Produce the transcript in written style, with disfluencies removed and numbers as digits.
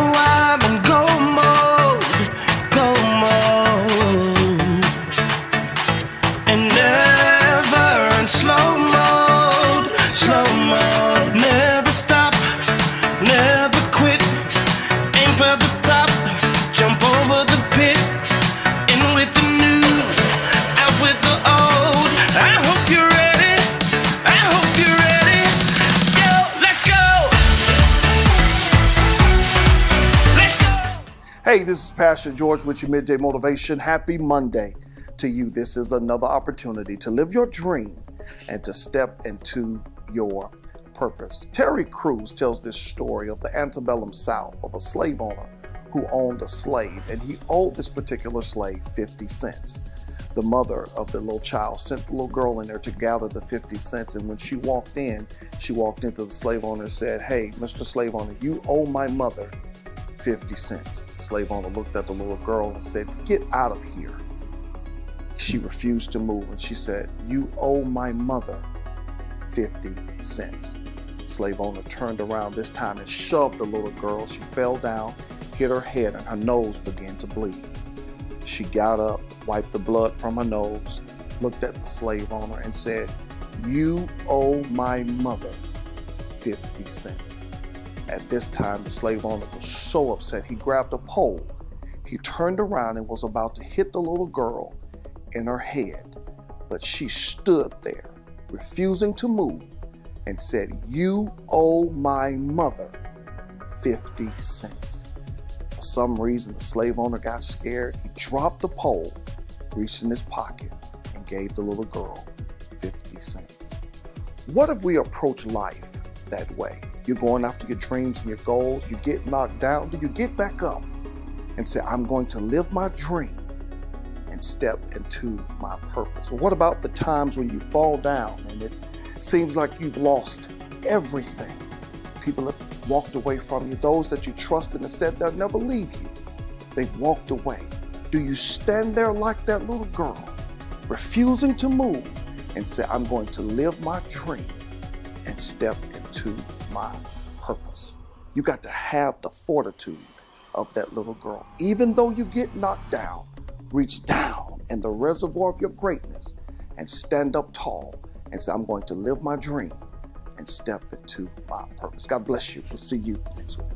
while I'm go mode, and never in slow mode, never stop, never quit, aim for the top, jump over the pit, in with the new, out with the old. I hope you're ready, I hope you're ready. Yo, let's go. Hey, this is Pastor George with your Midday Motivation. Happy Monday to you. This is another opportunity to live your dream and to step into your purpose. Terry Crews tells this story of the antebellum South, of a slave owner who owned a slave, and he owed this particular slave 50 cents. The mother of the little child sent the little girl in there to gather the 50 cents, and when she walked into the slave owner and said, "Hey, Mr. Slave Owner, you owe my mother 50 cents. The slave owner looked at the little girl and said, "Get out of here." She refused to move, and she said, "You owe my mother 50 cents. The slave owner turned around this time and shoved the little girl. She fell down, hit her head, and her nose began to bleed. She got up, wiped the blood from her nose, looked at the slave owner and said, "You owe my mother 50 cents. At this time, the slave owner was so upset, he grabbed a pole. He turned around and was about to hit the little girl in her head, but she stood there, refusing to move, and said, "You owe my mother 50 cents. For some reason, the slave owner got scared. He dropped the pole, reached in his pocket, and gave the little girl 50 cents. What if we approach life that way? You're going after your dreams and your goals. You get knocked down. Do you get back up and say, "I'm going to live my dream and step into my purpose"? Or what about the times when you fall down and it seems like you've lost everything? People have walked away from you. Those that you trusted and said they'll never leave you, they've walked away. Do you stand there like that little girl, refusing to move and say, "I'm going to live my dream and step into my purpose"? You got to have the fortitude of that little girl. Even though you get knocked down, reach down in the reservoir of your greatness and stand up tall and say, "I'm going to live my dream and step into my purpose." God bless you. We'll see you next week.